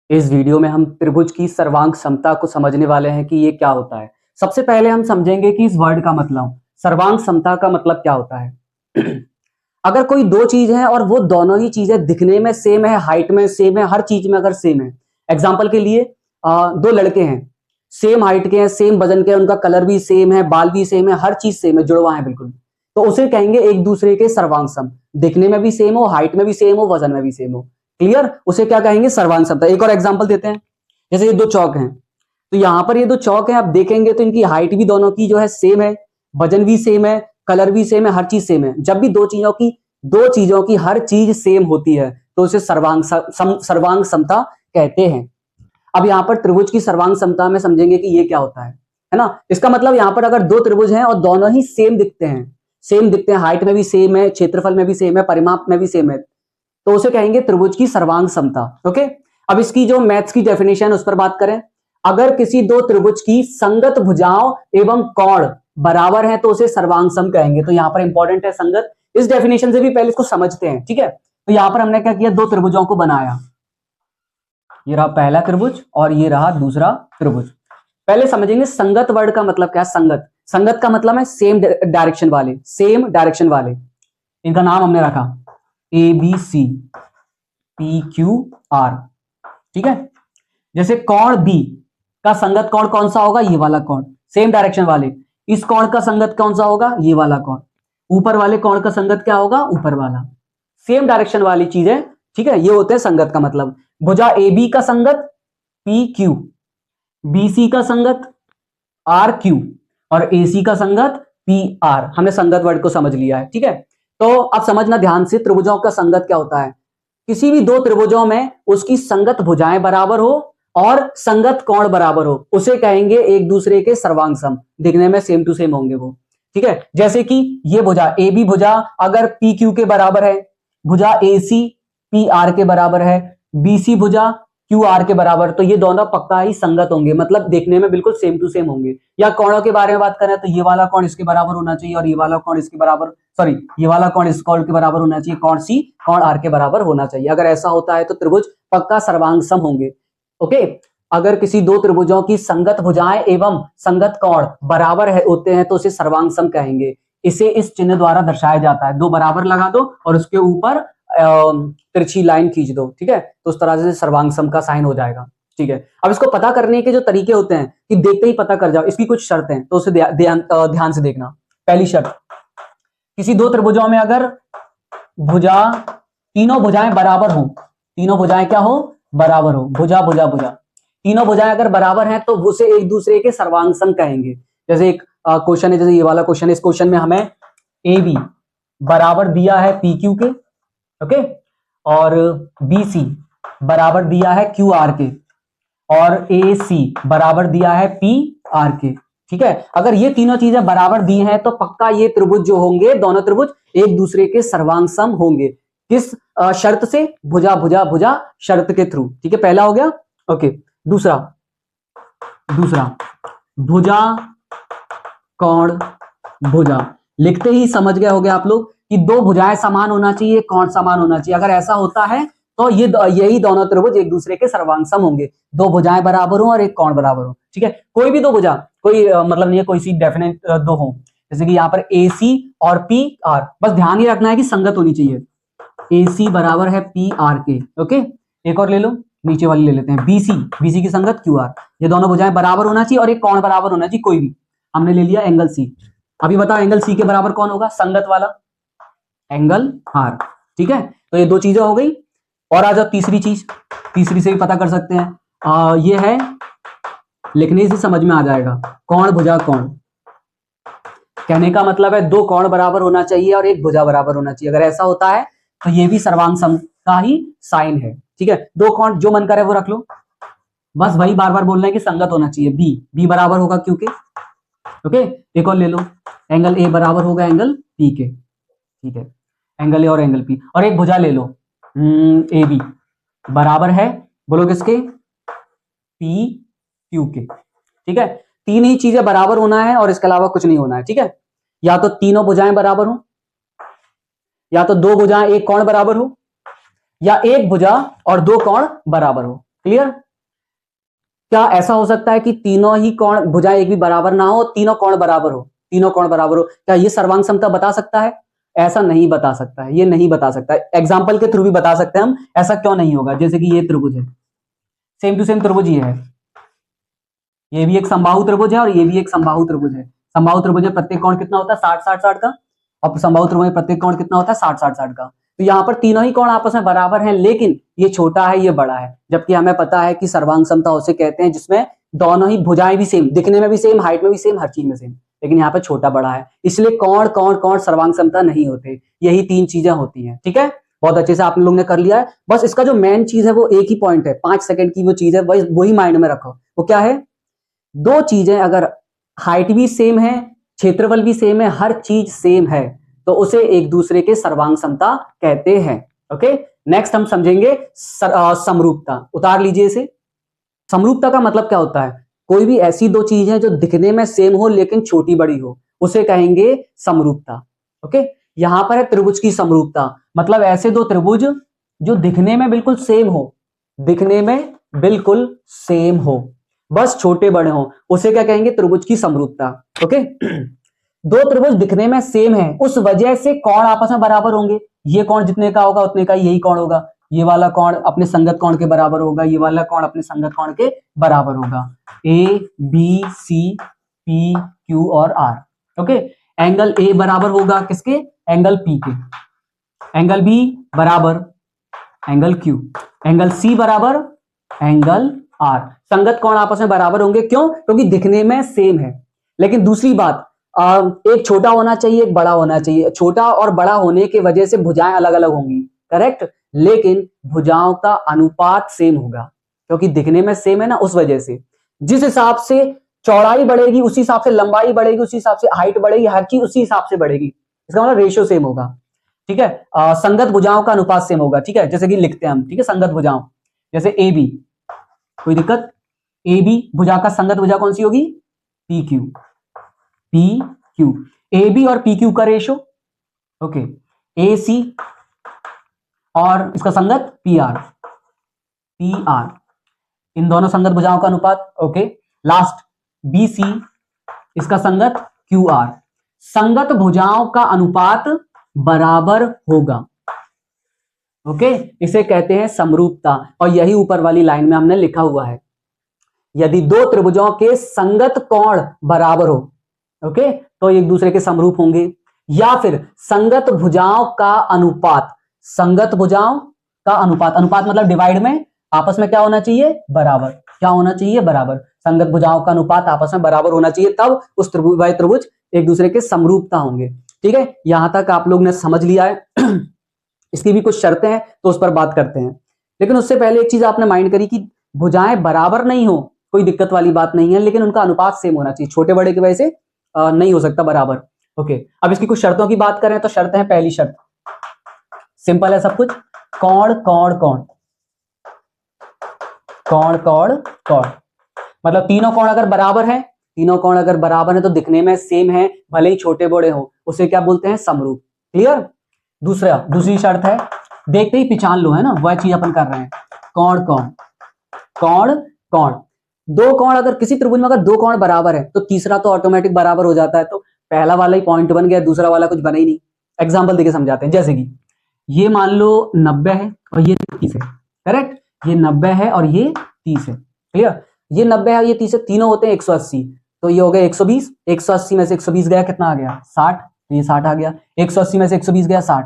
इस वीडियो में हम त्रिभुज की सर्वांग समता को समझने वाले हैं कि ये क्या होता है। सबसे पहले हम समझेंगे कि इस वर्ड का मतलब, सर्वांग समता का मतलब क्या होता है। अगर कोई दो चीज है और वो दोनों ही चीजें दिखने में सेम है, हाइट में सेम है, हर चीज में अगर सेम है। एग्जाम्पल के लिए दो लड़के हैं, सेम हाइट के हैं, सेम वजन के हैं, उनका कलर भी सेम है, बाल भी सेम है, हर चीज सेम है, जुड़वा है बिल्कुल, तो उसे कहेंगे एक दूसरे के सर्वांग सम। दिखने में भी सेम हो, हाइट में भी सेम हो, वजन में भी सेम हो, क्लियर, उसे क्या कहेंगे, सर्वांग समता। एक और एग्जांपल देते हैं, जैसे ये दो चौक हैं, तो यहां पर ये दो चौक हैं, आप देखेंगे तो इनकी हाइट भी दोनों की जो है सेम है, वजन भी सेम है, कलर भी सेम है, हर चीज सेम है। जब भी दो चीजों की हर चीज सेम होती है तो उसे सर्वांग समता कहते हैं। अब यहां पर त्रिभुज की सर्वांग समता में समझेंगे कि ये क्या होता है ना। इसका मतलब यहां पर अगर दो त्रिभुज हैं और दोनों ही सेम दिखते हैं, हाइट में भी सेम है, क्षेत्रफल में भी सेम है, परिमाप में भी सेम है, तो उसे कहेंगे त्रिभुज की सर्वांग समता। ओके, अब इसकी जो मैथ्स की डेफिनेशन उस पर बात करें, अगर किसी दो त्रिभुज की संगत भुजाओं एवं कोण बराबर है तो उसे सर्वांग सम कहेंगे। तो यहां पर इंपॉर्टेंट है संगत, इस डेफिनेशन से भी पहले इसको समझते हैं, ठीक है। तो यहां पर हमने क्या किया, दो त्रिभुजों को बनाया, ये रहा पहला त्रिभुज और ये रहा दूसरा त्रिभुज। पहले समझेंगे संगत वर्ड का मतलब क्या है। संगत का मतलब है सेम डायरेक्शन वाले, इनका नाम हमने रखा A B C P Q R, ठीक है। जैसे कोण बी का संगत कोण कौन सा होगा, ये वाला कोण, सेम डायरेक्शन वाले। इस कोण का संगत कौन सा होगा, ये वाला कोण। ऊपर वाले कोण का संगत क्या होगा, ऊपर वाला। सेम डायरेक्शन वाली चीजें, ठीक है, ये होते हैं संगत का मतलब। भुजा ए बी का संगत पी क्यू, बी सी का संगत आर क्यू और ए सी का संगत पी आर। हमने संगत वर्ड को समझ लिया है, ठीक है। तो अब समझना ध्यान से, त्रिभुजों का संगत क्या होता है। किसी भी दो त्रिभुजों में उसकी संगत भुजाएं बराबर हो और संगत कोण बराबर हो, उसे कहेंगे एक दूसरे के सर्वांग सम। दिखने में सेम टू सेम होंगे वो, ठीक है। जैसे कि ये भुजा ए बी भुजा अगर पी क्यू के बराबर है, भुजा ए सी पी आर के बराबर है, बी सी भुजा क्यू आर के बराबर, तो ये दोनों पक्का ही संगत होंगे, मतलब देखने में बिल्कुल सेम टू सेम होंगे। या कोणों के बारे में बात करें तो ये वाला कोण इसके बराबर होना चाहिए और ये वाला कोण इसके बराबर, सॉरी, ये वाला कोण इस कोण के बराबर होना चाहिए, कोण सी कोण आर के बराबर होना चाहिए। अगर ऐसा होता है तो त्रिभुज पक्का सर्वांग सम होंगे। ओके, अगर किसी दो त्रिभुजों की संगत भुजाएं एवं संगत कोण बराबर होते हैं तो उसे सर्वांग सम कहेंगे। इसे इस चिन्ह द्वारा दर्शाया जाता है, दो बराबर लगा दो और उसके ऊपर तिरछी लाइन खींच दो, ठीक है, तो उस तरह से सर्वांग सम का साइन हो जाएगा, ठीक है। अब इसको पता करने के जो तरीके होते हैं कि देखते ही पता कर जाओ, इसकी कुछ शर्तें हैं, तो उसे ध्यान से देखना। पहली शर्त, किसी दो त्रिभुजों में अगर तीनों भुजाएं बराबर हो, तीनों भुजाएं क्या हो, बराबर हो, भुजा भुजा भुजा, तीनों भुजाएं अगर बराबर हैं तो उसे एक दूसरे के सर्वांग सम कहेंगे। जैसे एक क्वेश्चन है, जैसे ये वाला क्वेश्चन है, इस क्वेश्चन में हमें ए बी बराबर दिया है पी क्यू के, ओके, और बी सी बराबर दिया है क्यू आर के, और ए सी बराबर दिया है पी आर के, ठीक है। अगर ये तीनों चीजें बराबर दी हैं तो पक्का ये त्रिभुज जो होंगे, दोनों त्रिभुज एक दूसरे के सर्वांग सम होंगे। किस शर्त से, भुजा भुजा भुजा शर्त के थ्रू, ठीक है, पहला हो गया। ओके, दूसरा भुजा कोण भुजा, लिखते ही समझ गए होगे आप लोग कि दो भुजाएं समान होना चाहिए, कोण समान होना चाहिए। अगर ऐसा होता है तो यही दोनों त्रिभुज एक दूसरे के सर्वांग सम होंगे, दो भुजाएं बराबर हो और एक कोण बराबर हो, ठीक है। कोई भी दो भुजा, कोई मतलब नहीं है, कोई सी डेफिनेट दो हो, जैसे कि यहाँ पर ए सी और पी आर, बस ध्यान ही रखना है कि संगत होनी चाहिए। ए सी बराबर है पी आर के, ओके। एक और ले लो, नीचे वाली ले लेते हैं, बीसी की संगत क्यू आर, ये दोनों भुजाएं बराबर होना चाहिए और एक कोण बराबर होना चाहिए, कोई भी। हमने ले लिया एंगल सी। अभी बताओ एंगल सी के बराबर कौन होगा, संगत वाला एंगल आर, ठीक है। तो ये दो चीजें हो गई। और आ जाओ तीसरी चीज, तीसरी से भी पता कर सकते हैं, ये है, लिखने से समझ में आ जाएगा, कोण भुजा कोण। कहने का मतलब है दो कोण बराबर होना चाहिए और एक भुजा बराबर होना चाहिए। अगर ऐसा होता है तो ये भी सर्वांग सम का ही साइन है, ठीक है। दो कोण जो मन करे वो रख लो, बस वही बार बार बोलना है कि संगत होना चाहिए। बी बराबर होगा क्योंकि, ओके। एक और ले लो, एंगल ए बराबर होगा एंगल पी के, ठीक है, एंगल ए और एंगल पी। और एक भुजा ले लो, ए बी बराबर है, बोलो किसके, पी क्यू के, ठीक है। तीन ही चीजें बराबर होना है और इसके अलावा कुछ नहीं होना है, ठीक है। या तो तीनों भुजाएं बराबर हो, या तो दो भुजाएं एक कोण बराबर हो, या एक भुजा और दो कोण बराबर हो, क्लियर? क्या ऐसा हो सकता है कि तीनों ही कोण भुजाएं एक भी बराबर ना हो, तीनों कोण बराबर हो, तीनों कोण बराबर हो? क्या ये सर्वांग समता बता सकता है? ऐसा नहीं बता सकता है, ये नहीं बता सकता है। एग्जाम्पल के थ्रू भी बता सकते हैं हम, ऐसा क्यों नहीं होगा? जैसे कि ये त्रिभुज है, सेम टू सेम त्रिभुज ये है, ये भी एक समबाहु त्रिभुज है और ये भी एक समबाहु त्रिभुज है। समबाहु त्रिभुज में प्रत्येक कोण कितना होता है? 60-60-60 का। और समबाहु त्रिभुज में प्रत्येक कोण कितना होता है? 60-60-60 का। तो यहाँ पर तीनों ही कोण आपस में बराबर हैं, लेकिन ये छोटा है, ये बड़ा है। जबकि हमें पता है कि सर्वांग समता उसे कहते हैं जिसमें दोनों ही भुजाएं भी सेम, दिखने में भी सेम, हाइट में भी सेम, हर चीज में सेम, लेकिन यहाँ पे छोटा बड़ा है, इसलिए कोण कोण कोण सर्वांग समता नहीं होते। यही 3 चीजें होती हैं। ठीक है, बहुत अच्छे से आप लोग ने कर लिया है। बस इसका जो मेन चीज है वो एक ही पॉइंट है, 5 सेकंड की वो चीज है, वही माइंड में रखो। वो क्या है? दो चीजें अगर हाइट भी सेम है, क्षेत्रफल भी सेम है, हर चीज सेम है, तो उसे एक दूसरे के सर्वांग समता कहते हैं। ओके, नेक्स्ट हम समझेंगे समरूपता। उतार लीजिए इसे। समरूपता का मतलब क्या होता है? कोई भी ऐसी दो चीज है जो दिखने में सेम हो लेकिन छोटी बड़ी हो, उसे कहेंगे समरूपता। ओके, यहां पर है त्रिभुज की समरूपता, मतलब ऐसे दो त्रिभुज जो दिखने में बिल्कुल सेम हो, दिखने में बिल्कुल सेम हो, बस छोटे बड़े हो, उसे क्या कहेंगे? त्रिभुज की समरूपता। ओके, दो त्रिभुज दिखने में सेम है, उस वजह से कोण आपस में बराबर होंगे। ये कोण जितने का होगा उतने का यही कोण होगा, ये वाला कोण अपने संगत कोण के बराबर होगा, ये वाला कोण अपने संगत कोण के बराबर होगा। A B C P Q और आर। ओके, एंगल ए बराबर होगा किसके? एंगल पी के। एंगल बी बराबर एंगल क्यू, एंगल सी बराबर एंगल आर। संगत कोण आपस में बराबर होंगे, क्यों? क्योंकि दिखने में सेम है। लेकिन दूसरी बात, एक छोटा होना चाहिए, एक बड़ा होना चाहिए। छोटा और बड़ा होने की वजह से भुजाएं अलग अलग होंगी, करेक्ट, लेकिन भुजाओं का अनुपात सेम होगा, क्योंकि दिखने में सेम है ना, उस वजह से। जिस हिसाब से चौड़ाई बढ़ेगी उसी हिसाब से लंबाई बढ़ेगी, उसी हिसाब से हाइट बढ़ेगी, हर चीज उसी हिसाब से बढ़ेगी। इसका मतलब रेशियो सेम होगा। ठीक है, संगत भुजाओं का अनुपात सेम होगा। ठीक है, जैसे कि लिखते हैं हम, ठीक है, संगत भुजाओं, जैसे ए बी, कोई दिक्कत? ए बी भुजा का संगत भुजा कौन सी होगी? P Q. P Q, A B और पी क्यू का रेशो, ओके, ए सी और इसका संगत पी आर, पी आर, इन दोनों संगत भुजाओं का अनुपात। ओके, लास्ट बी सी, इसका संगत क्यू आर। संगत भुजाओं का अनुपात बराबर होगा। ओके, इसे कहते हैं समरूपता, और यही ऊपर वाली लाइन में हमने लिखा हुआ है। यदि दो त्रिभुजों के संगत कोण बराबर हो, ओके, तो एक दूसरे के समरूप होंगे। या फिर संगत भुजाओं का अनुपात, संगत भुजाओं का अनुपात, अनुपात मतलब डिवाइड में, आपस में क्या होना चाहिए? बराबर। क्या होना चाहिए? बराबर। संगत भुजाओं का अनुपात आपस में बराबर होना चाहिए, तब उस त्रिभुज एक दूसरे के समरूपता होंगे। ठीक है, यहां तक आप लोग ने समझ लिया है। इसकी भी कुछ शर्तें हैं, तो उस पर बात करते हैं। लेकिन उससे पहले एक चीज आपने माइंड करी कि भुजाएं बराबर नहीं हो, कोई दिक्कत वाली बात नहीं है, लेकिन उनका अनुपात सेम होना चाहिए। छोटे बड़े की वजह से नहीं हो सकता बराबर। ओके, अब इसकी कुछ शर्तों की बात करें तो शर्त है, पहली शर्त सिंपल है सब कुछ, कोण कोण कोण, कोण कोण कोण, मतलब तीनों कोण अगर बराबर है, तीनों कोण अगर बराबर है तो दिखने में सेम है, भले ही छोटे बड़े हो, उसे क्या बोलते हैं? समरूप। क्लियर? दूसरी शर्त है, देखते ही पहचान लो, है ना, वह चीज अपन कर रहे हैं। कोण कोण कोण कोण, दो कोण अगर किसी त्रिभुज में अगर दो कोण बराबर है तो तीसरा तो ऑटोमेटिक बराबर हो जाता है, तो पहला वाला ही पॉइंट बन गया, दूसरा वाला कुछ बना ही नहीं। एग्जाम्पल देके समझाते हैं, जैसे कि ये मान लो 90 है और ये 30 है, करेक्ट, ये 90 है और ये 30 है। क्लियर? ये 90 है और ये 30 है, तीनों होते हैं 180, तो ये हो गया 120, 180 में से 120 गया, कितना आ गया? 60, तो ये 60 आ गया। 180 में से 120 गया 60।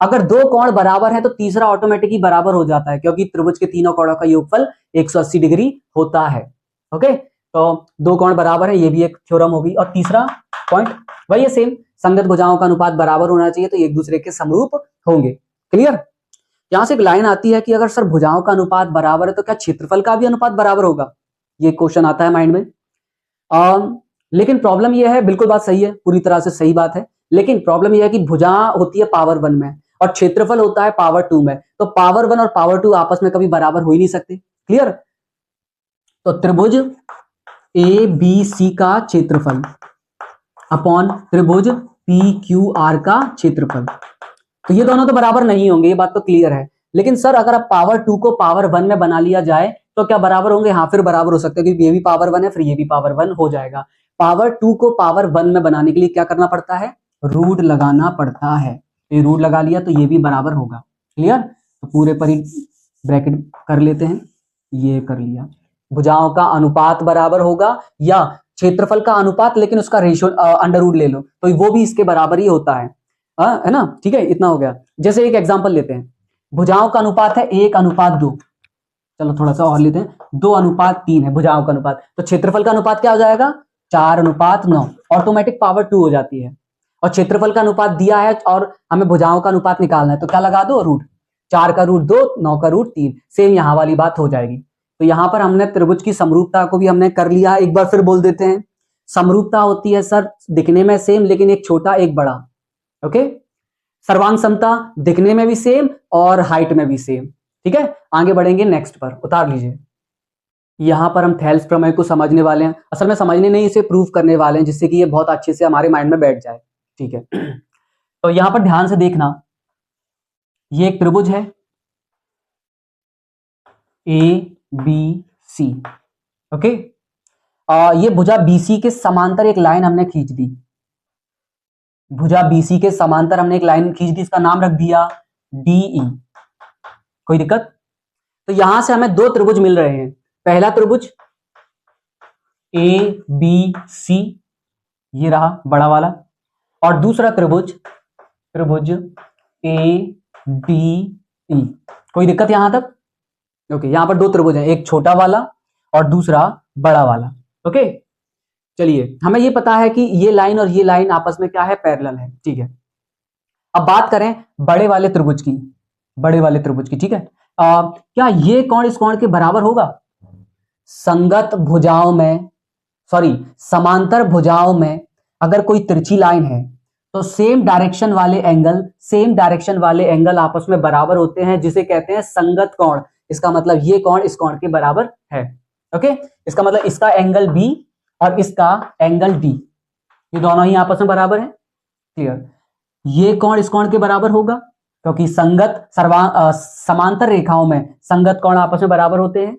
अगर दो कोण बराबर है तो तीसरा ऑटोमेटिक ही बराबर हो जाता है, क्योंकि त्रिभुज के तीनों कोणों का योगफल 180 डिग्री होता है। ओके, तो दो कोण बराबर है, ये भी एक थ्योरम होगी। और तीसरा पॉइंट वही है, सेम, संगत भुजाओं का अनुपात बराबर होना चाहिए, तो एक दूसरे के समरूप होंगे। क्लियर? यहां से एक लाइन आती है कि अगर सर भुजाओं का अनुपात बराबर है तो क्या क्षेत्रफल का भी अनुपात बराबर होगा? ये क्वेश्चन आता है माइंड में। लेकिन प्रॉब्लम यह है, बिल्कुल बात सही है, पूरी तरह से सही बात है, लेकिन प्रॉब्लम यह है कि भुजा होती है पावर 1 में और क्षेत्रफल होता है पावर 2 में, तो पावर 1 और पावर 2 आपस में कभी बराबर हो ही नहीं सकते। क्लियर? तो त्रिभुज ए बी सी का क्षेत्रफल अपॉन त्रिभुज पी क्यू आर का क्षेत्रफल, तो ये दोनों तो बराबर नहीं होंगे, ये बात तो क्लियर है। लेकिन सर अगर आप पावर 2 को पावर 1 में बना लिया जाए तो क्या बराबर होंगे? हाँ, फिर बराबर हो सकते हैं, क्योंकि ये भी पावर 1 है, फिर ये भी पावर 1 हो जाएगा। पावर 2 को पावर 1 में बनाने के लिए क्या करना पड़ता है? रूट लगाना पड़ता है। ये रूट लगा लिया तो ये भी बराबर होगा। क्लियर? तो पूरे पर ही ब्रैकेट कर लेते हैं, ये कर लिया। भुजाओं का अनुपात बराबर होगा या क्षेत्रफल का अनुपात, लेकिन उसका रेशियो अंडर रूट ले लो तो वो भी इसके बराबर ही होता है ना? ठीक है, इतना हो गया। जैसे एक एग्जांपल लेते हैं, भुजाओं का अनुपात है 1:2। चलो थोड़ा सा और लेते हैं, 2:3 है भुजाओं का अनुपात, तो क्षेत्रफल का अनुपात क्या हो जाएगा? 4:9। ऑटोमेटिक पावर 2 हो जाती है। और क्षेत्रफल का अनुपात दिया है और हमें भुजाओं का अनुपात निकालना है, तो क्या लगा दो? रूट। 4 का रूट 2, 9 का रूट 3। सेम यहां वाली बात हो जाएगी। तो यहां पर हमने त्रिभुज की समरूपता को भी हमने कर लिया। एक बार फिर बोल देते हैं, समरूपता होती है सर दिखने में सेम लेकिन एक छोटा एक बड़ा। ओके, सर्वांग समता दिखने में भी सेम और हाइट में भी सेम। ठीक है, आगे बढ़ेंगे नेक्स्ट पर, उतार लीजिए। यहां पर हम थेल्स प्रमेय को समझने वाले हैं, असल में समझने नहीं, इसे प्रूव करने वाले हैं, जिससे कि ये बहुत अच्छे से हमारे माइंड में बैठ जाए। ठीक है, तो यहां पर ध्यान से देखना, ये एक त्रिभुज है ABC। ओके, ये भुजा BC के समांतर एक लाइन हमने खींच दी। भुजा BC के समांतर हमने एक लाइन खींच दी, इसका नाम रख दिया DE। कोई दिक्कत? तो यहां से हमें दो त्रिभुज मिल रहे हैं। पहला त्रिभुज ABC, ये रहा बड़ा वाला, और दूसरा त्रिभुज ADE। कोई दिक्कत यहां तक? ओके, यहां पर दो त्रिभुज हैं, एक छोटा वाला और दूसरा बड़ा वाला। ओके, चलिए, हमें ये पता है कि ये लाइन और ये लाइन आपस में क्या है? पैरेलल है। ठीक है, अब बात करें बड़े वाले त्रिभुज की, बड़े वाले त्रिभुज की। ठीक है, क्या ये कोण इस कोण के बराबर होगा? संगत भुजाओं में, सॉरी समांतर भुजाओं में अगर कोई तिरछी लाइन है तो सेम डायरेक्शन वाले एंगल आपस में बराबर होते हैं, जिसे कहते हैं संगत कोण। इसका मतलब ये कोण इस कोण के बराबर है। ओके, इसका मतलब इसका एंगल B और इसका एंगल D, ये दोनों ही आपस में बराबर है। क्लियर? ये कोण इस कोण के बराबर होगा, क्योंकि समांतर रेखाओं में संगत कोण आपस में बराबर होते हैं।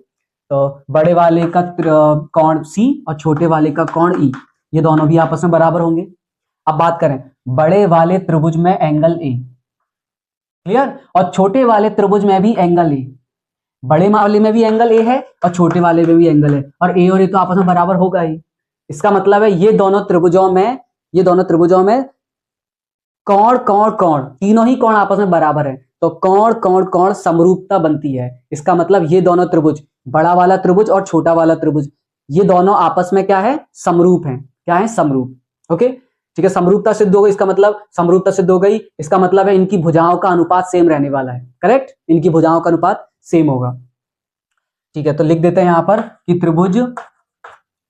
तो बड़े वाले का कोण C और छोटे वाले का कोण E, ये दोनों भी आपस में बराबर होंगे। अब बात करें बड़े वाले त्रिभुज में एंगल A, क्लियर, और छोटे वाले त्रिभुज में भी एंगल A। बड़े वाले में भी एंगल A है और छोटे वाले में भी एंगल है, और A और A तो आपस में बराबर होगा ही। इसका मतलब है ये दोनों त्रिभुजों में कोण तीनों ही कोण आपस में बराबर है, तो कोण समरूपता बनती है। इसका मतलब ये दोनों त्रिभुज, बड़ा वाला त्रिभुज और छोटा वाला त्रिभुज, ये दोनों आपस में क्या है? समरूप हैं। क्या है? समरूप। ओके, ठीक है, समरूपता सिद्ध हो गई। इसका मतलब समरूपता सिद्ध हो गई, इसका मतलब है इनकी भुजाओं का अनुपात सेम रहने वाला है। करेक्ट, इनकी भुजाओं का अनुपात सेम होगा। ठीक है, तो लिख देते हैं यहां पर कि त्रिभुज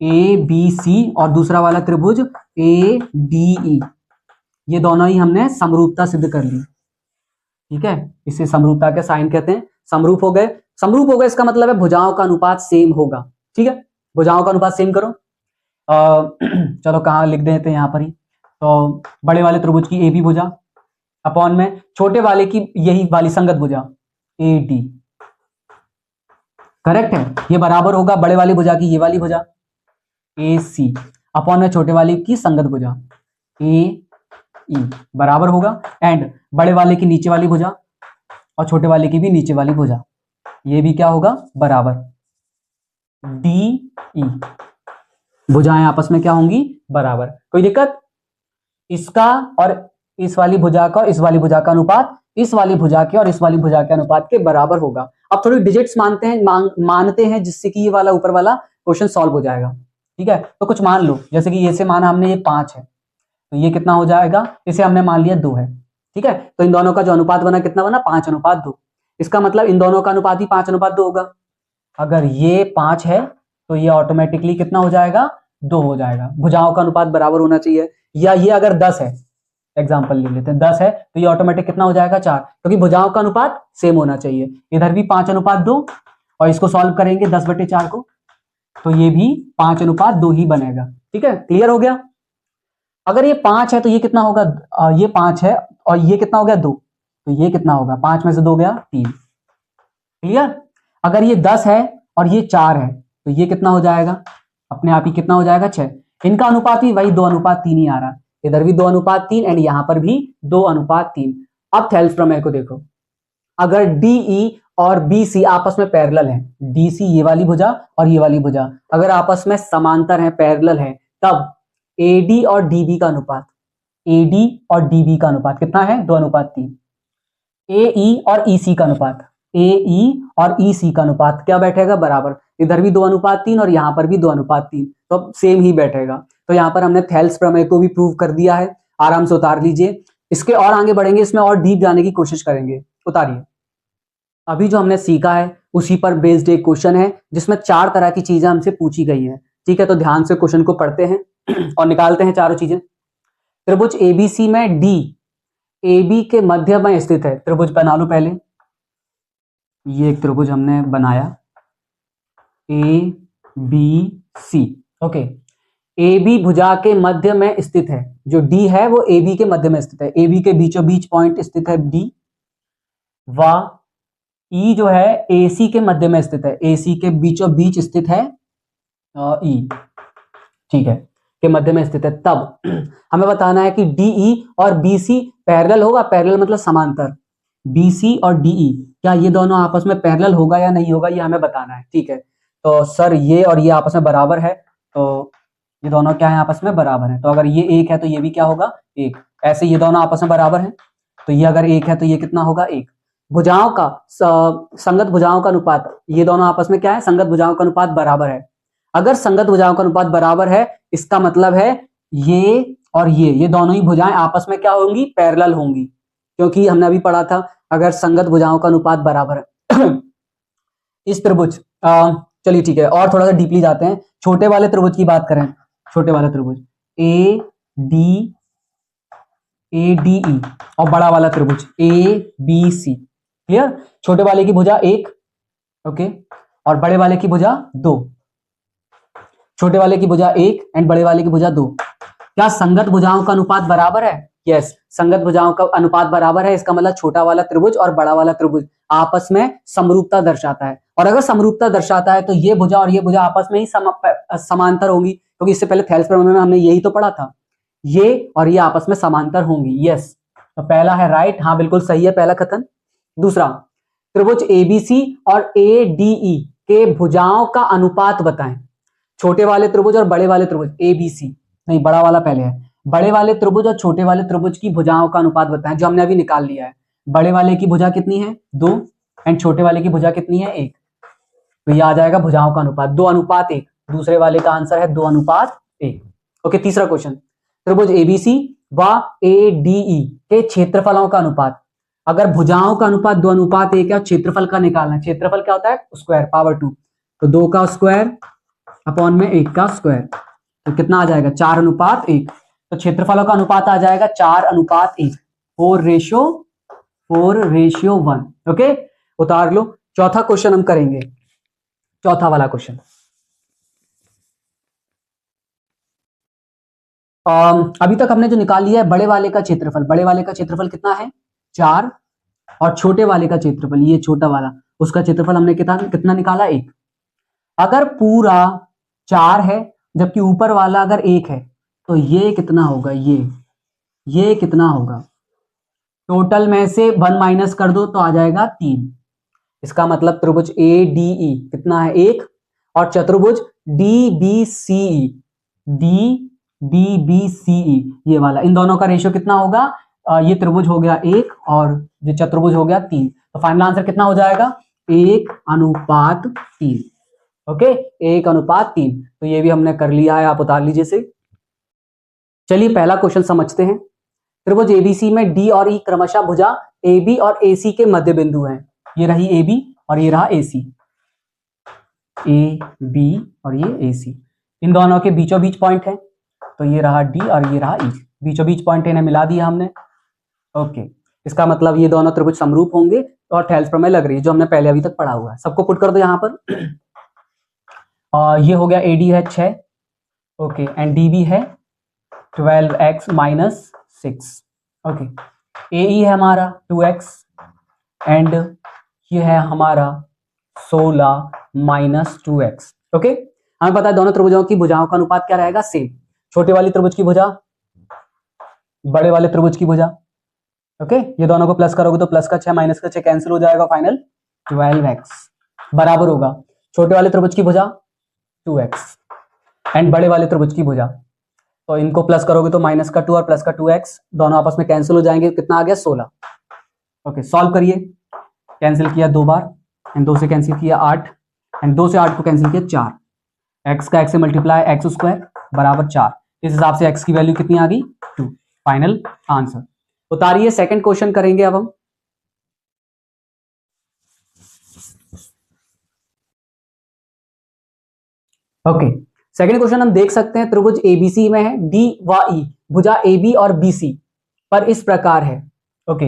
ABC और दूसरा वाला त्रिभुज ADE, ये दोनों ही हमने समरूपता सिद्ध कर ली। ठीक है, इसे समरूपता के साइन कहते हैं। समरूप हो गए, इसका मतलब है भुजाओं का अनुपात सेम होगा। ठीक है, भुजाओं का अनुपात सेम करो। चलो कहाँ लिख देते हैं, यहां पर ही। तो बड़े वाले त्रिभुज की AB भुजा अपॉन में छोटे वाले की यही वाली संगत भुजा AD। करेक्ट है, ये बराबर होगा बड़े वाली भुजा की ये वाली भुजा AC अपॉन में छोटे वाले की संगत भुजा AE, बराबर होगा। एंड बड़े वाले की नीचे वाली भुजा और छोटे वाले की भी नीचे वाली भुजा, ये भी क्या होगा? बराबर। DE, भुजाएं आपस में क्या होंगी? बराबर। कोई दिक्कत? इसका और इस वाली भुजा का, इस वाली भुजा का अनुपात इस वाली भुजा के और इस वाली भुजा के अनुपात के बराबर होगा। अब थोड़ी डिजिट्स मानते हैं जिससे कि ये वाला ऊपर वाला क्वेश्चन सॉल्व हो जाएगा। ठीक है, तो कुछ मान लो, जैसे कि ये से माना हमने ये 5 है, तो ये कितना हो जाएगा? इसे हमने मान लिया 2 है। ठीक है, तो इन दोनों का जो अनुपात बना कितना बना? 5:2। इसका मतलब इन दोनों का अनुपात ही 5:2 होगा। अगर ये 5 है तो ये ऑटोमेटिकली कितना हो जाएगा? 2 हो जाएगा। भुजाओं का अनुपात बराबर होना चाहिए। या ये अगर 10 है, एग्जाम्पल ले लेते हैं, 10 है तो ये ऑटोमेटिक कितना हो जाएगा? 4, क्योंकि भुजाओं का अनुपात सेम होना चाहिए। इधर भी 5:2 और इसको सॉल्व करेंगे 10/4 को, तो ये भी 5:2 ही बनेगा। ठीक है, क्लियर हो गया? अगर ये 5 है तो ये कितना होगा? ये 5 है और ये कितना हो गया? 2, तो ये कितना होगा? 5 में से 2 गया 3। क्लियर? अगर ये 10 है और ये 4 है तो ये कितना हो जाएगा, अपने आप ही कितना हो जाएगा, 6। इनका अनुपात भी वही 2:3 ही आ रहा है, इधर भी 2:3 एंड यहां पर भी 2:3। अब थेल्स प्रमेय को देखो, अगर DE और BC आपस में पैरेलल हैं, DC ये वाली भुजा और ये वाली भुजा अगर आपस में समांतर हैं, पैरेलल हैं, तब AD और DB का अनुपात, AD और DB का अनुपात कितना है, 2:3। AE और EC का अनुपात, AE और EC का अनुपात क्या बैठेगा, बराबर। इधर भी 2:3 और यहां पर भी 2:3, तो सेम ही बैठेगा। तो यहां पर हमने थेल्स प्रमेय को भी प्रूव कर दिया है, आराम से उतार लीजिए। इसके और आगे बढ़ेंगे, इसमें और डीप जाने की कोशिश करेंगे, उतारिए। अभी जो हमने सीखा है उसी पर बेस्ड एक क्वेश्चन है जिसमें 4 तरह की चीजें हमसे पूछी गई है, ठीक है। तो ध्यान से क्वेश्चन को पढ़ते हैं और निकालते हैं चारों चीजें। त्रिभुज ABC में D AB के मध्य में स्थित है। त्रिभुज बना लो पहले, ये एक त्रिभुज हमने बनाया ABC, ओके। AB भुजा के मध्य में स्थित है, जो D है वो AB के मध्य में स्थित है, AB के बीचों बीच पॉइंट स्थित है D, व E जो है AC के मध्य में स्थित है, AC के बीचों बीच स्थित है E, ठीक है, के मध्य में स्थित है। तब हमें बताना है कि DE और BC पैरेलल होगा, पैरेलल मतलब समांतर। BC और DE क्या ये दोनों आपस में पैरेलल होगा या नहीं होगा, ये हमें बताना है, ठीक है। तो सर ये और ये आपस में बराबर है, तो ये दोनों क्या है, आपस में बराबर है। तो अगर ये 1 है तो ये भी क्या होगा, 1। ऐसे ये दोनों आपस में बराबर है, तो ये अगर 1 है तो ये कितना होगा, 1। भुजाओं का संगत भुजाओं का अनुपात, ये दोनों आपस में क्या है, संगत भुजाओं का अनुपात बराबर है। अगर संगत भुजाओं का अनुपात बराबर है, इसका मतलब है ये और ये दोनों ही भुजाएं आपस में क्या होंगी, पैरेलल होंगी, क्योंकि हमने अभी पढ़ा था अगर संगत भुजाओं का अनुपात बराबर है। इस त्रिभुज, चलिए ठीक है, और थोड़ा सा डीपली जाते हैं। छोटे वाले त्रिभुज की बात करें, छोटे वाले त्रिभुज ADE और बड़ा वाला त्रिभुज ABC, क्लियर। छोटे वाले की भुजा 1, ओके, और बड़े वाले की भुजा 2। छोटे वाले की भुजा 1 एंड बड़े वाले की भुजा 2। क्या संगत भुजाओं का अनुपात बराबर है? यस, संगत भुजाओं का अनुपात बराबर है। इसका मतलब छोटा वाला त्रिभुज और बड़ा वाला त्रिभुज आपस में समरूपता दर्शाता है, और अगर समरूपता दर्शाता है तो ये भुजा और ये भुजा आपस में ही समांतर होंगी, क्योंकि इससे पहले थेल्स प्रमेय में हमने यही तो पढ़ा था, ये और ये आपस में समांतर होंगी। यस, तो पहला है राइट, हाँ बिल्कुल सही है पहला कथन। दूसरा, त्रिभुज ABC और ADE के भुजाओं का अनुपात बताएं। छोटे वाले त्रिभुज और बड़े वाले त्रिभुज ABC, नहीं बड़ा वाला पहले है, बड़े वाले त्रिभुज और छोटे वाले त्रिभुज की भुजाओं का अनुपात बताएं, जो हमने अभी निकाल लिया है। बड़े वाले की भुजा कितनी है, 2, एंड छोटे वाले की भुजा कितनी है, 1। तो ये आ जाएगा भुजाओं का अनुपात 2:1। दूसरे वाले का आंसर है 2:1। ओके, तीसरा क्वेश्चन, त्रिभुज ABC व ADE के क्षेत्रफलों का अनुपात। अगर भुजाओं का अनुपात 2:1 है, क्षेत्रफल का निकालना है। क्षेत्रफल क्या होता है, स्क्वायर पावर 2, तो 2 का स्क्वायर अपॉन में 1 का स्क्वायर, तो कितना आ जाएगा, 4:1। तो क्षेत्रफलों का अनुपात आ जाएगा 4:1, 4:1। ओके, उतार लो। चौथा क्वेश्चन हम करेंगे, चौथा वाला क्वेश्चन। अभी तक हमने जो निकाल लिया है बड़े वाले का क्षेत्रफल, बड़े वाले का क्षेत्रफल कितना है, 4, और छोटे वाले का क्षेत्रफल, ये छोटा वाला, उसका क्षेत्रफल हमने कितना निकाला, 1। अगर पूरा 4 है जबकि ऊपर वाला अगर 1 है, तो ये कितना होगा, ये कितना होगा, टोटल में से 1 माइनस कर दो तो आ जाएगा 3। इसका मतलब त्रिभुज ADE कितना है, 1, और चतुर्भुज DBCE ये वाला, इन दोनों का रेशियो कितना होगा, ये त्रिभुज हो गया 1 और ये चतुर्भुज हो गया 3। तो फाइनल आंसर कितना हो जाएगा, 1:3। ओके, 1:3। तो ये भी हमने कर लिया है, आप उतार लीजिए इसे। चलिए पहला क्वेश्चन समझते हैं। त्रिभुज ABC में D और E क्रमशः भुजा AB और AC के मध्य बिंदु हैं। ये रही AB और ये रहा AC, AB और ये AC, इन दोनों के बीचों बीच पॉइंट है, तो ये रहा D और ये रहा E, बीचों बीच पॉइंट इन्हें मिला दिया हमने। ओके, इसका मतलब ये दोनों त्रिभुज समरूप होंगे और थेल्स प्रमेय लग रही है, जो हमने पहले अभी तक पढ़ा हुआ है। सबको पुट कर दो यहाँ पर। ये हो गया AD है 6, ओके, एंड DB है 12x माइनस 6, ओके। AE है हमारा 2x एंड ये है हमारा 16 माइनस 2x। ओके, हमें पता है दोनों त्रिभुजों की भुजाओं का अनुपात क्या रहेगा, सेम। छोटे वाली त्रिभुज की भुजा, बड़े वाले त्रिभुज की भुजा। ओके, ये दोनों को प्लस करोगे तो प्लस का 6 माइनस का 6 कैंसिल हो जाएगा, फाइनल 12x बराबर होगा छोटे वाले त्रिभुज की भुजा 2x एंड बड़े वाले त्रिभुज की भुजा। तो इनको प्लस करोगे तो माइनस का 2 और प्लस का 2x दोनों आपस में कैंसिल हो जाएंगे, कितना आ गया 16। ओके, सॉल्व करिए, कैंसिल किया 2 बार एंड 2 से कैंसिल किया 8 एंड 2 से 8 को कैंसिल किया 4, x का x से मल्टीप्लाई एक्स स्क्वायर बराबर 4। इस हिसाब से x की वैल्यू कितनी आ गई 2, फाइनल आंसर। उतारिए, सेकंड क्वेश्चन करेंगे अब हम। ओके, सेकंड क्वेश्चन हम देख सकते हैं, त्रिभुज एबीसी में है, डी व ई भुजा AB और BC पर इस प्रकार है। ओके,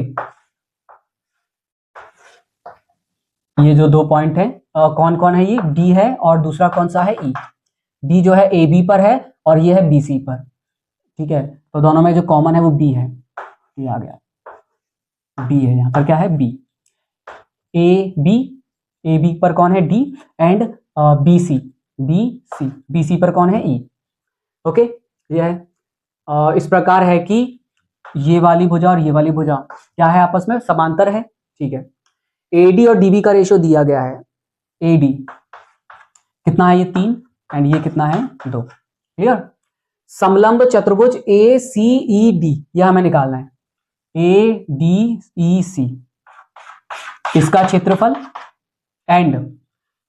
ये जो 2 पॉइंट है कौन कौन है, ये D है और दूसरा कौन सा है E। D जो है AB पर है और ये है BC पर, ठीक है। तो दोनों में जो कॉमन है वो B है, ये आ गया B है, यहाँ पर क्या है B। AB पर कौन है D एंड BC पर कौन है E। ओके, ये है इस प्रकार है कि ये वाली भुजा और ये वाली भुजा क्या है, आपस में समांतर है, ठीक है। AD और DB का रेशियो दिया गया है, AD कितना है, ये 3 एंड ये कितना है 2, क्लियर। समलंब चतुर्भुज ACED यह हमें निकालना है, ADEC इसका क्षेत्रफल एंड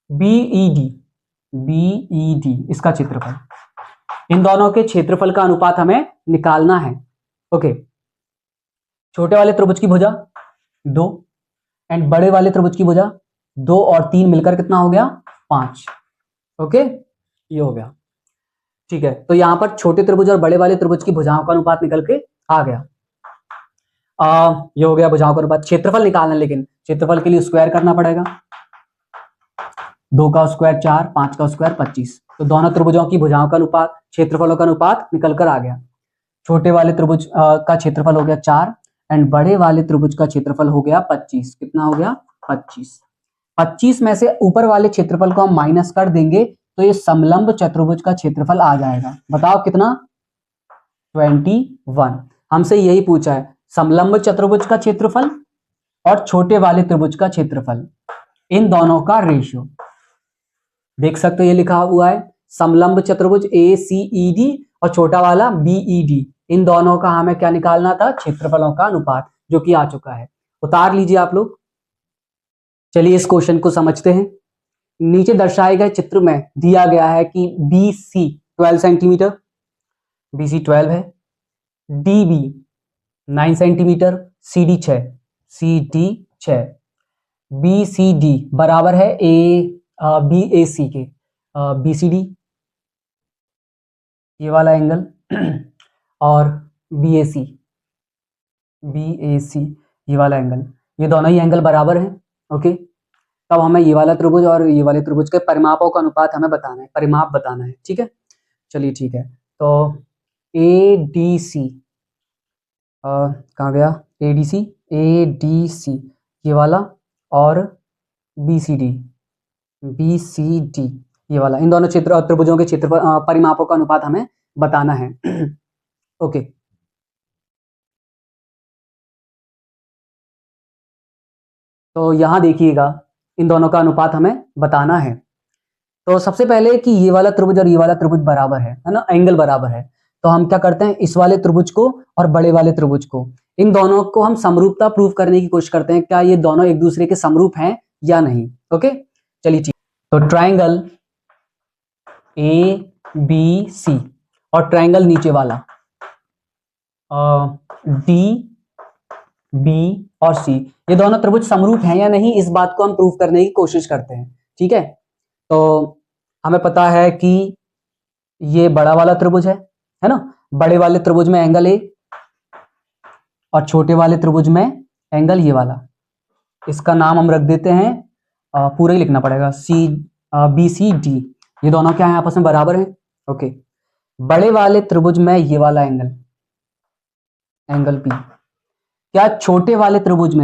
BED इसका क्षेत्रफल, इन दोनों के क्षेत्रफल का अनुपात हमें निकालना है। ओके, छोटे वाले त्रिभुज की भुजा 2 एंड बड़े वाले त्रिभुज की भुजा 2 और 3 मिलकर कितना हो गया 5। ओके, ये हो गया, ठीक है। तो यहां पर छोटे त्रिभुज और बड़े वाले त्रिभुज की भुजाओं का अनुपात निकल के आ गया। ये हो गया भुजाओं का अनुपात। क्षेत्रफल निकालना, लेकिन क्षेत्रफल के लिए स्क्वायर करना पड़ेगा, 2 का स्क्वायर 4, 5 का स्क्वायर 25। तो दोनों त्रिभुजों की भुजाओं का अनुपात, क्षेत्रफलों का अनुपात निकल कर आ गया। छोटे वाले त्रिभुज का क्षेत्रफल हो गया 4 एंड बड़े वाले त्रिभुज का क्षेत्रफल हो गया 25। कितना हो गया 25। 25 में से ऊपर वाले क्षेत्रफल को हम माइनस कर देंगे तो ये समलंब चतुर्भुज का क्षेत्रफल आ जाएगा। बताओ कितना, 21। हमसे यही पूछा है, समलंब चतुर्भुज का क्षेत्रफल और छोटे वाले त्रिभुज का क्षेत्रफल, इन दोनों का रेशियो देख सकते हो, ये लिखा हुआ है समलंब चतुर्भुज ACED और छोटा वाला BED, इन दोनों का हमें क्या निकालना था, क्षेत्रफलों का अनुपात, जो कि आ चुका है। उतार लीजिए आप लोग। चलिए इस क्वेश्चन को समझते हैं। नीचे दर्शाए गए चित्र में दिया गया है कि BC 12 सेंटीमीटर, BC 12 है, DB 9 सेंटीमीटर, CD 6, BCD बराबर है BAC के, BCD ये वाला एंगल और BAC ये वाला एंगल, ये दोनों ही एंगल बराबर हैं। ओके, तब हमें ये वाला त्रिभुज और ये वाले त्रिभुज के परिमापों का अनुपात हमें बताना है, परिमाप बताना है, ठीक है। चलिए ठीक है, तो ADC कहाँ गया, ADC ये वाला और BCD ये वाला, इन दोनों क्षेत्र त्रिभुजों के क्षेत्र परिमापों का अनुपात हमें बताना है। ओके, तो यहां देखिएगा, इन दोनों का अनुपात हमें बताना है। तो सबसे पहले कि ये वाला त्रिभुज और ये वाला त्रिभुज बराबर है ना, एंगल बराबर है, तो हम क्या करते हैं, इस वाले त्रिभुज को और बड़े वाले त्रिभुज को, इन दोनों को हम समरूपता प्रूव करने की कोशिश करते हैं, क्या ये दोनों एक दूसरे के समरूप हैं या नहीं। ओके, चलिए ठीक। तो ट्राइंगल ABC और ट्राइंगल नीचे वाला DB और C, ये दोनों त्रिभुज समरूप हैं या नहीं, इस बात को हम प्रूव करने की कोशिश करते हैं, ठीक है। तो हमें पता है कि ये बड़ा वाला त्रिभुज है ना, बड़े वाले त्रिभुज में एंगल A और छोटे वाले त्रिभुज में एंगल ये वाला, इसका नाम हम रख देते हैं, पूरा ही लिखना पड़ेगा, BCD, ये दोनों क्या है, आपस में बराबर हैं। ओके, बड़े वाले त्रिभुज में ये वाला एंगल P, क्या छोटे वाले त्रिभुज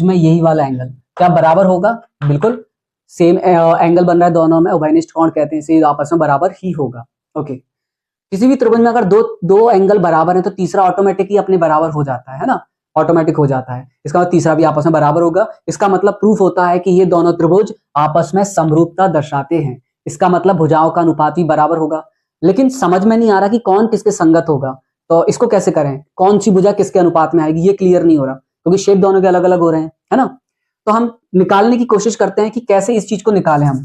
में यही वाला एंगल क्या बराबर होगा, बिल्कुल सेम एंगल बन रहा है दोनों में, उभयनिष्ठ कोण कहते हैं, इसे आपस में बराबर ही होगा। ओके, किसी भी त्रिभुज में अगर दो दो एंगल बराबर है तो तीसरा ऑटोमेटिक ही अपने बराबर हो जाता है ना, ऑटोमेटिक हो जाता है। इसका मतलब तीसरा भी आपस में बराबर होगा। इसका मतलब प्रूफ होता है कि ये दोनों त्रिभुज आपस में समरूपता दर्शाते हैं। इसका मतलब भुजाओं का अनुपात भी बराबर होगा। लेकिन समझ में नहीं आ रहा कि कौन किसके संगत होगा, तो इसको कैसे करें, कौन सी भुजा किसके अनुपात में आएगी, ये क्लियर नहीं हो रहा क्योंकि शेप दोनों के अलग अलग हो रहे हैं, है ना। तो हम निकालने की कोशिश करते हैं कि कैसे इस चीज को निकालें। हम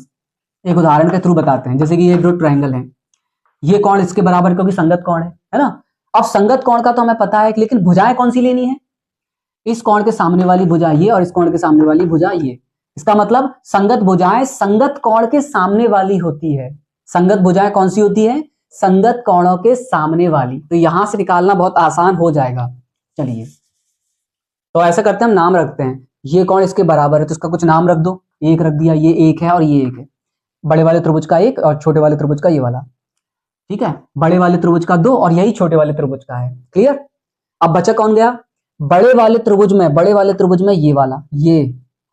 एक उदाहरण के थ्रू बताते हैं। जैसे कि ये दो ट्रायंगल है, ये कोण इसके बराबर क्योंकि संगत कोण है ना। अब संगत कोण का तो हमें पता है, लेकिन भुजाएं कौन सी लेनी है, इस कोण के सामने वाली भुजा ये और इस कोण के सामने वाली भुजा ये। इसका मतलब संगत भुजाएं संगत कोण के सामने वाली होती है। संगत भुजाएं कौन सी होती है, संगत कोणों के सामने वाली। तो यहां से निकालना बहुत आसान हो जाएगा। चलिए तो ऐसा करते हैं, हम नाम रखते हैं। ये कोण इसके बराबर है तो इसका कुछ नाम रख दो। एक रख दिया, ये एक है और ये एक है। बड़े वाले त्रिभुज का एक और छोटे वाले त्रिभुज का ये वाला, ठीक है। बड़े वाले त्रिभुज का दो और यही छोटे वाले त्रिभुज का है। क्लियर। अब बचा कौन गया, बड़े वाले त्रिभुज में ये वाला, ये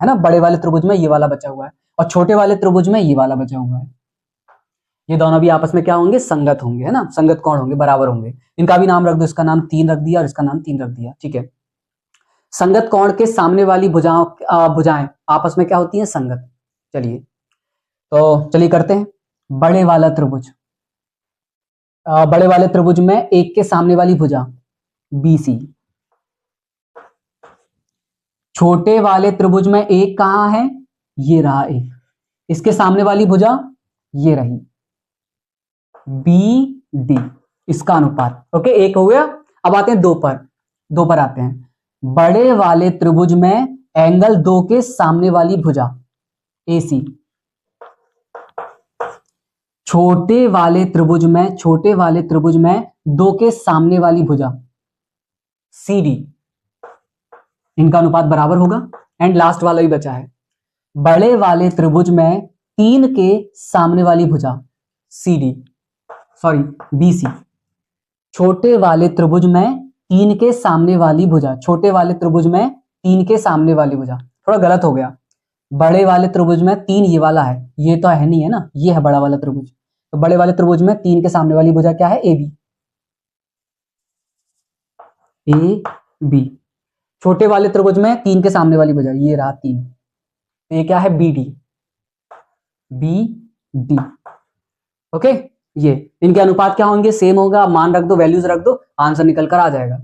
है ना, बड़े वाले त्रिभुज में ये वाला बचा हुआ है और छोटे वाले त्रिभुज में ये वाला बचा हुआ है। ये दोनों भी आपस में क्या होंगे, संगत होंगे, है ना, संगत कोण होंगे, बराबर होंगे। इनका भी नाम रख दो, इसका नाम 3 रख दिया और इसका नाम 3 रख दिया, ठीक है। संगत कोण के सामने वाली भुजाएं आपस में क्या होती हैं, संगत। चलिए तो चलिए करते हैं। बड़े वाला त्रिभुज, बड़े वाले त्रिभुज में एक के सामने वाली भुजा BC। छोटे वाले त्रिभुज में एक कहां है, ये रहा एक, इसके सामने वाली भुजा ये रही BD, इसका अनुपात। ओके, एक हो गया। अब आते हैं दो पर आते हैं। बड़े वाले त्रिभुज में एंगल 2 के सामने वाली भुजा AC। छोटे वाले त्रिभुज में 2 के सामने वाली भुजा CD, इनका अनुपात बराबर होगा। एंड लास्ट वाला ही बचा है, बड़े वाले त्रिभुज में 3 के सामने वाली भुजा BC। छोटे वाले त्रिभुज में 3 के सामने वाली भुजा, थोड़ा गलत हो गया। बड़े वाले त्रिभुज में 3 ये वाला है, ये तो है नहीं, है ना, ये है बड़ा वाला त्रिभुज। तो बड़े वाले त्रिभुज में 3 के सामने वाली भुजा क्या है, AB। छोटे वाले त्रिभुज में 3 के सामने वाली भुजा ये रहा 3, तो ये क्या है, BD। ओके, ये इनके अनुपात क्या होंगे, सेम होगा। मान रख दो, वैल्यूज रख दो, आंसर निकल कर आ जाएगा।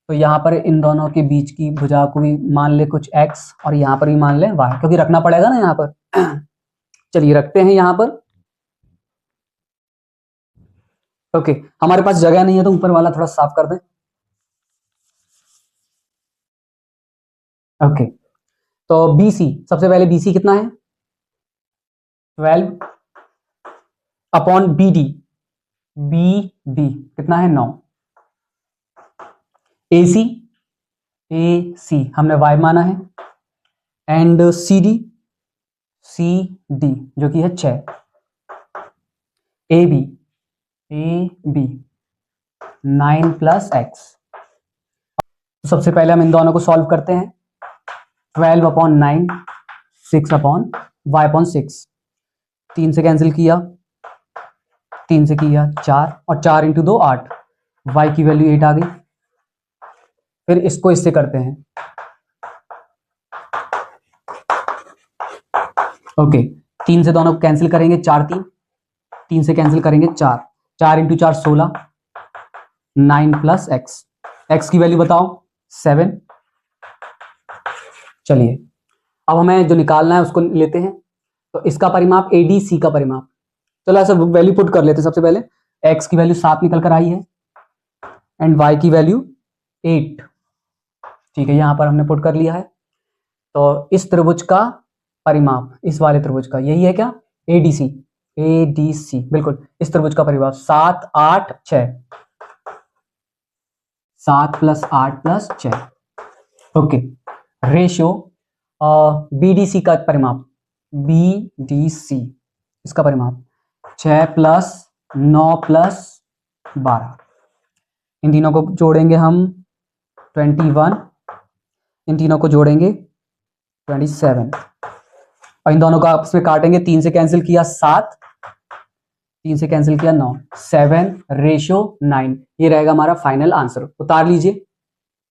तो यहां पर इन दोनों के बीच की भुजा को भी मान ले कुछ x और यहां पर भी मान ले y, क्योंकि रखना पड़ेगा ना यहां पर। चलिए रखते हैं यहां पर। ओके, हमारे पास जगह नहीं है तो ऊपर वाला थोड़ा साफ कर दें। ओके, तो BC, सबसे पहले BC कितना है, 12 अपॉन BD कितना है, 9। AC हमने y माना है। एंड CD जो कि है 6। AB 9 plus x। तो सबसे पहले हम इन दोनों को सॉल्व करते हैं। 12 अपॉन 9, 6 अपॉन y अपॉन 6। 3 से कैंसिल किया, 3 से किया 4 और 4 इंटू 2 8, y की वैल्यू 8 आ गई। फिर इसको इससे करते हैं। ओके, 3 से दोनों कैंसिल करेंगे, 4 3 से कैंसिल करेंगे 4 इंटू 4 16, 9 प्लस x की वैल्यू बताओ 7। चलिए अब हमें जो निकालना है उसको लेते हैं। तो इसका परिमाप ADC का परिमाप, चलो ऐसा वैल्यू पुट कर लेते हैं। सबसे पहले x की वैल्यू 7 निकल कर आई है एंड y की वैल्यू 8, ठीक है, यहां पर हमने पुट कर लिया है। तो इस त्रिभुज का परिमाप, इस वाले त्रिभुज का यही है क्या, ADC, बिल्कुल इस त्रिभुज का परिमाप 7 8 6, 7 plus 8 plus 6। Okay, ratio BDC का परिमाप, BDC इसका परिमाप 6 प्लस 9 प्लस 12। इन तीनों को जोड़ेंगे हम 21, इन तीनों को जोड़ेंगे 27 और इन दोनों को आपस में काटेंगे, 3 से कैंसिल किया 7, 3 से कैंसिल किया 9, 7:9, ये रहेगा हमारा फाइनल आंसर। उतार लीजिए।